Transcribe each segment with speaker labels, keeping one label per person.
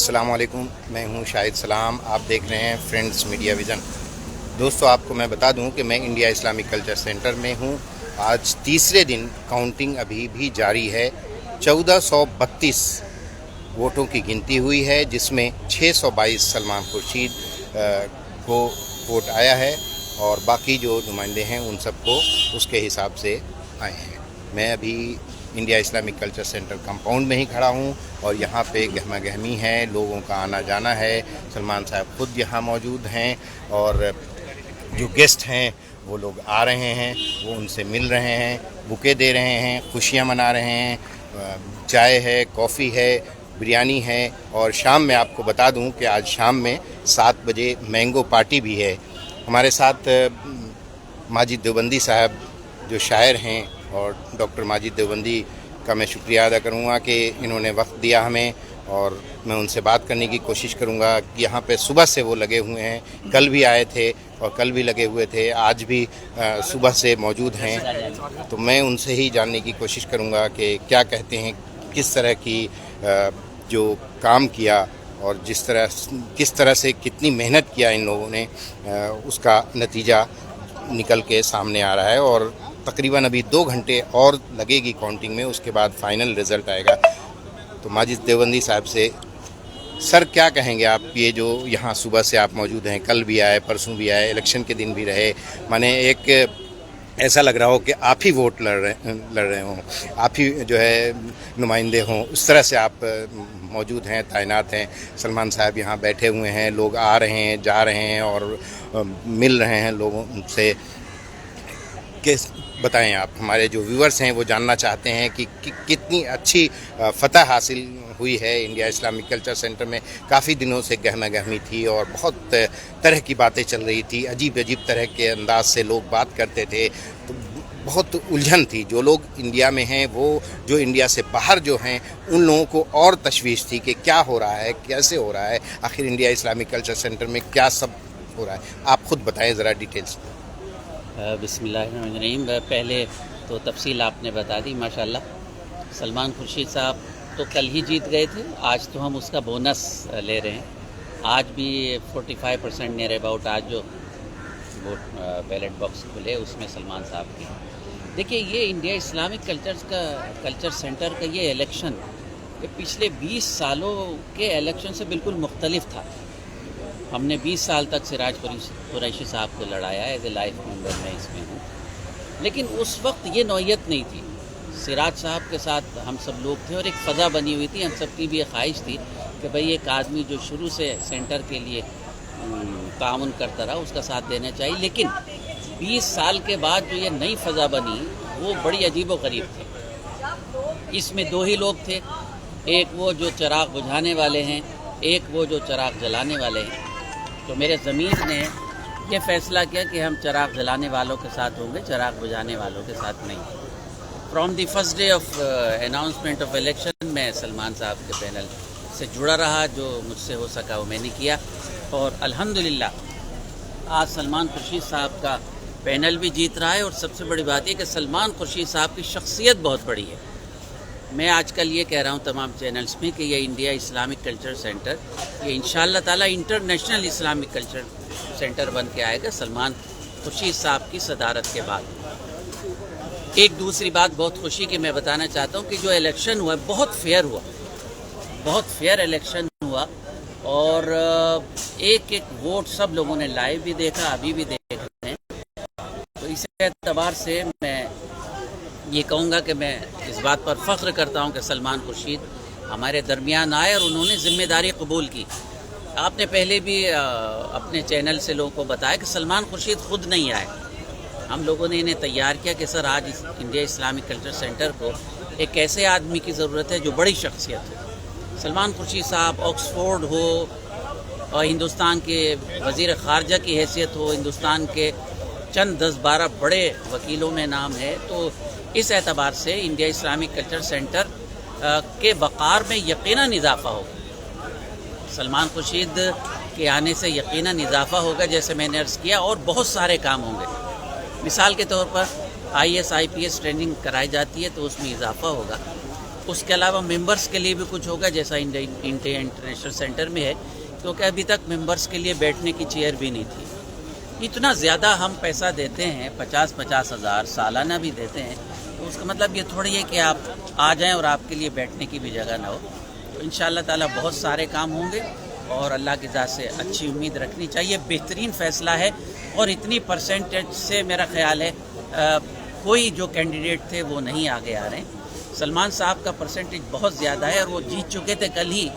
Speaker 1: अस्सलाम वालेकुम, मैं हूं शाहिद सलाम। आप देख रहे हैं फ्रेंड्स मीडिया विज़न। दोस्तों, आपको मैं बता दूं कि मैं इंडिया इस्लामिक कल्चर सेंटर में हूं। आज तीसरे दिन काउंटिंग अभी भी जारी है। 1432 वोटों की गिनती हुई है, जिसमें 622 सलमान खुर्शीद को वोट आया है और बाकी जो नुमाइंदे हैं उन सबको उसके हिसाब से आए हैं। मैं अभी India Islamic culture centre compound में ही खड़ा हूँ और यहाँ पे गहमा गहमी है, लोगों का आना जाना है। सलमान साहब खुद यहाँ मौजूद हैं और जो गेस्ट हैं वो लोग आ रहे हैं, वो उनसे मिल रहे हैं, बुके दे रहे हैं, खुशियाँ मना रहे हैं। चाय है, कॉफ़ी है, बिरयानी है और शाम में आपको बता दूं कि आज शाम में 7 बजे मैंगो पार्टी भी है। हमारे साथ माजिद देवबंदी साहब जो शायर हैं, और डॉक्टर माजिद देवबंदी का मैं शुक्रिया अदा करूंगा कि इन्होंने वक्त दिया हमें, और मैं उनसे बात करने की कोशिश करूंगा कि यहाँ पे सुबह से वो लगे हुए हैं। कल भी आए थे और कल भी लगे हुए थे, आज भी सुबह से मौजूद हैं। तो मैं उनसे ही जानने की कोशिश करूंगा कि क्या कहते हैं, किस तरह की जो काम किया और किस तरह से कितनी मेहनत किया इन लोगों ने, उसका नतीजा निकल के सामने आ रहा है। और तकरीबन अभी 2 घंटे और लगेगी काउंटिंग में, उसके बाद फाइनल रिज़ल्ट आएगा। तो माजिद देवबंदी साहब से सर क्या कहेंगे आप, ये जो यहाँ सुबह से आप मौजूद हैं, कल भी आए, परसों भी आए, इलेक्शन के दिन भी रहे, माने एक ऐसा लग रहा हो कि आप ही वोट लड़ रहे हों, आप ही जो है नुमाइंदे हों, उस तरह से आप मौजूद हैं, तैनात हैं। सलमान साहब यहाँ बैठे हुए हैं, लोग आ रहे हैं, जा रहे हैं और मिल रहे हैं लोगों से। बताएं आप, हमारे जो व्यूअर्स हैं वो जानना चाहते हैं कि कितनी अच्छी फतह हासिल हुई है इंडिया इस्लामिक कल्चर सेंटर में। काफ़ी दिनों से गहमा गहमी थी और बहुत तरह की बातें चल रही थी, अजीब अजीब तरह के अंदाज से लोग बात करते थे, तो बहुत उलझन थी। जो लोग इंडिया में हैं, वो जो इंडिया से बाहर जो हैं, उन लोगों को और तशवीश थी कि क्या हो रहा है, कैसे हो रहा है, आखिर इंडिया इस्लामिक कल्चर सेंटर में क्या सब हो रहा है। आप खुद बताएं ज़रा डिटेल्स।
Speaker 2: बिस्मिल्लाहिर्रहमानिर्रहीम। पहले तो तफसील आपने बता दी, माशाल्लाह। सलमान खुर्शीद साहब तो कल ही जीत गए थे, आज तो हम उसका बोनस ले रहे हैं। आज भी 45% नियर अबाउट आज जो वोट बैलेट बॉक्स खुले उसमें सलमान साहब की। देखिए, ये इंडिया इस्लामिक कल्चर सेंटर का ये इलेक्शन ये पिछले 20 सालों के इलेक्शन से बिल्कुल मुख्तलिफ था। हमने 20 साल तक सिराज कुरैशी साहब को लड़ाया, एज ए लाइफ मेंबर मैं इसमें हूँ, लेकिन उस वक्त ये नौयत नहीं थी। सिराज साहब के साथ हम सब लोग थे और एक फ़ज़ा बनी हुई थी। हम सब की भी ये ख्वाहिश थी कि भाई एक आदमी जो शुरू से सेंटर के लिए ताउन करता रहा, उसका साथ देना चाहिए। लेकिन 20 साल के बाद जो ये नई फ़ज़ा बनी, वो बड़ी अजीब व गरीब थी। इसमें 2 ही लोग थे, एक वो जो चिराग बुझाने वाले हैं, एक वो जो चिराग जलाने वाले हैं। तो मेरे ज़मीर ने ये फ़ैसला किया कि हम चिराग जलाने वालों के साथ होंगे, चिराग बुझाने वालों के साथ नहीं। From the first day of announcement of election मैं सलमान साहब के पैनल से जुड़ा रहा, जो मुझसे हो सका वो मैंने किया। और अल्हम्दुलिल्लाह आज सलमान खुर्शीद साहब का पैनल भी जीत रहा है। और सबसे बड़ी बात यह कि सलमान खुर्शीद साहब की शख्सियत बहुत बड़ी है। मैं आजकल ये कह रहा हूँ तमाम चैनल्स में कि ये इंडिया इस्लामिक कल्चर सेंटर ये इंशाअल्लाह ताला इंटरनेशनल इस्लामिक कल्चर सेंटर बन के आएगा सलमान खुर्शीद साहब की सदारत के बाद। एक दूसरी बात बहुत खुशी की मैं बताना चाहता हूँ कि जो इलेक्शन हुआ बहुत फेयर हुआ, बहुत फेयर इलेक्शन हुआ। और एक एक वोट सब लोगों ने लाइव भी देखा, अभी भी देख रहे हैं। तो इस एतबार से मैं ये कहूँगा कि मैं इस बात पर फ़ख्र करता हूँ कि सलमान खुर्शीद हमारे दरमियान आए और उन्होंने ज़िम्मेदारी कबूल की। आपने पहले भी अपने चैनल से लोगों को बताया कि सलमान खुर्शीद ख़ुद नहीं आए, हम लोगों ने इन्हें तैयार किया कि सर आज इंडिया इस्लामिक कल्चर सेंटर को एक ऐसे आदमी की ज़रूरत है जो बड़ी शख्सियत हो। सलमान खुर्शीद साहब ऑक्सफोर्ड हो और हिंदुस्तान के वज़ीर ख़ारजा की हैसियत हो, हिंदुस्तान के चंद 10-12 बड़े वकीलों में नाम है। तो इस एतबार से इंडिया इस्लामिक कल्चर सेंटर के वक़ार में यकीनन इजाफ़ा होगा। सलमान खुर्शीद के आने से यकीनन इजाफ़ा होगा, जैसे मैंने अर्ज़ किया, और बहुत सारे काम होंगे। मिसाल के तौर पर IAS IPS ट्रेनिंग कराई जाती है तो उसमें इजाफ़ा होगा। اس کے علاوہ ممبرس کے لیے بھی کچھ ہوگا جیسا انڈیا انٹرنیشنل سینٹر میں ہے، کیونکہ ابھی تک ممبرس کے لیے بیٹھنے کی چیئر بھی نہیں تھی۔ اتنا زیادہ ہم پیسہ دیتے ہیں، 50 ہزار سالانہ بھی دیتے ہیں، تو اس کا مطلب یہ تھوڑی ہے کہ آپ آ جائیں اور آپ کے لیے بیٹھنے کی بھی جگہ نہ ہو۔ تو انشاءاللہ تعالیٰ بہت سارے کام ہوں گے اور اللہ کی ذات سے اچھی امید رکھنی چاہیے۔ بہترین فیصلہ ہے اور اتنی پرسنٹیج سے میرا خیال ہے کوئی جو کینڈیڈیٹ تھے وہ نہیں آگے آ رہے ہیں۔ سلمان صاحب کا پرسنٹیج بہت زیادہ ہے اور وہ جیت چکے تھے کل ہی،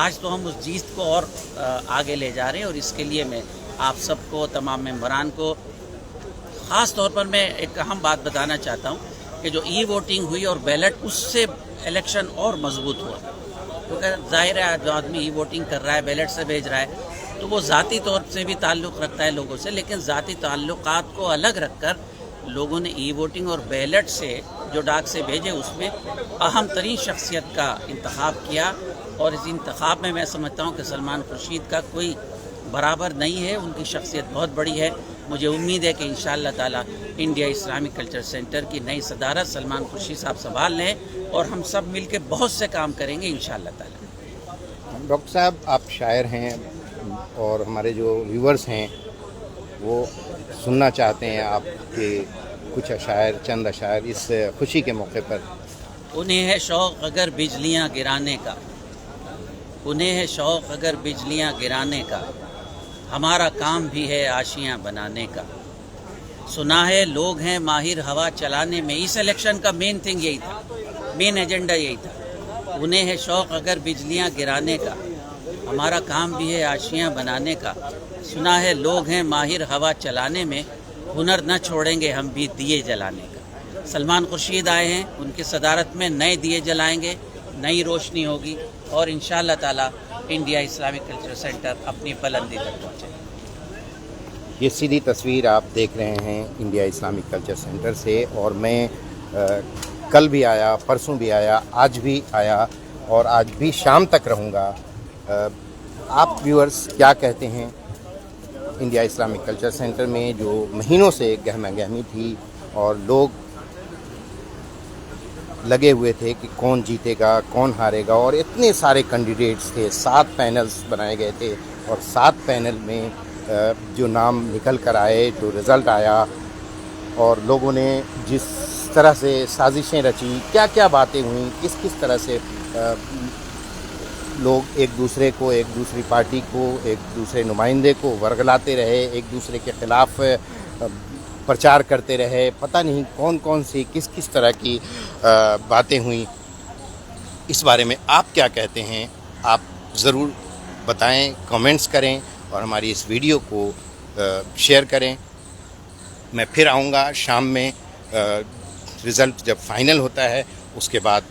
Speaker 2: آج تو ہم اس جیت کو اور آگے لے جا رہے ہیں، اور اس کے لیے میں آپ سب کو، تمام ممبران کو، خاص طور پر میں ایک اہم بات بتانا چاہتا ہوں کہ جو ای ووٹنگ ہوئی اور بیلٹ، اس سے الیکشن اور مضبوط ہوا، کیونکہ ظاہر ہے جو آدمی ای ووٹنگ کر رہا ہے، بیلٹ سے بھیج رہا ہے، تو وہ ذاتی طور سے بھی تعلق رکھتا ہے لوگوں سے، لیکن ذاتی تعلقات کو الگ رکھ کر لوگوں نے ای ووٹنگ اور بیلٹ سے جو ڈاک سے بھیجے، اس میں اہم ترین شخصیت کا انتخاب کیا، اور اس انتخاب میں سمجھتا ہوں کہ سلمان خورشید کا کوئی برابر نہیں ہے، ان کی شخصیت بہت بڑی ہے۔ مجھے امید ہے کہ انشاءاللہ تعالی انڈیا اسلامک کلچر سینٹر کی نئی صدارت سلمان خورشید صاحب سنبھال لیں، اور ہم سب مل کے بہت سے کام کریں گے انشاءاللہ تعالی۔
Speaker 1: ڈاکٹر صاحب، آپ شاعر ہیں اور ہمارے جو ویورز ہیں وہ سننا چاہتے ہیں آپ کے کچھ اشعار، چند اشعار اس خوشی کے موقع پر۔
Speaker 2: انہیں ہے شوق اگر بجلیاں گرانے کا، انہیں ہے شوق اگر بجلیاں گرانے کا، ہمارا کام بھی ہے آشیاں بنانے کا، سنا ہے لوگ ہیں ماہر ہوا چلانے میں۔ اس الیکشن کا مین تھنگ یہی تھا، مین ایجنڈا یہی تھا۔ انہیں ہے شوق اگر بجلیاں گرانے کا، ہمارا کام بھی ہے آشیاں بنانے کا، سنا ہے لوگ ہیں ماہر ہوا چلانے میں، ہنر نہ چھوڑیں گے ہم بھی دیے جلانے کا۔ سلمان خورشید آئے ہیں، ان کی صدارت میں نئے دیے جلائیں گے، نئی روشنی ہوگی، اور انشاءاللہ تعالی انڈیا اسلامک کلچر سینٹر اپنی بلندی تک پہنچے گا۔
Speaker 1: یہ سیدھی تصویر آپ دیکھ رہے ہیں انڈیا اسلامک کلچر سینٹر سے، اور میں کل بھی آیا، پرسوں بھی آیا، آج بھی آیا، اور آج بھی شام تک رہوں گا۔ آپ ویورز کیا کہتے ہیں؟ انڈیا اسلامک کلچر سینٹر میں جو مہینوں سے گہما گہمی تھی اور لوگ لگے ہوئے تھے کہ کون جیتے گا، کون ہارے گا، اور اتنے سارے کینڈیڈیٹس تھے، 7 پینلز بنائے گئے تھے، اور 7 پینل میں جو نام نکل کر آئے، جو رزلٹ آیا، اور لوگوں نے جس طرح سے سازشیں رچی، کیا کیا باتیں ہوئیں، کس طرح سے لوگ ایک دوسرے کو، ایک دوسری پارٹی کو، ایک دوسرے نمائندے کو ورگلاتے رہے، ایک دوسرے کے خلاف پرچار کرتے رہے، پتہ نہیں کون سی کس طرح کی باتیں ہوئیں۔ اس بارے میں آپ کیا کہتے ہیں؟ آپ ضرور بتائیں، کمنٹس کریں، اور ہماری اس ویڈیو کو شیئر کریں۔ میں پھر آؤں گا شام میں، رزلٹ جب فائنل ہوتا ہے اس کے بعد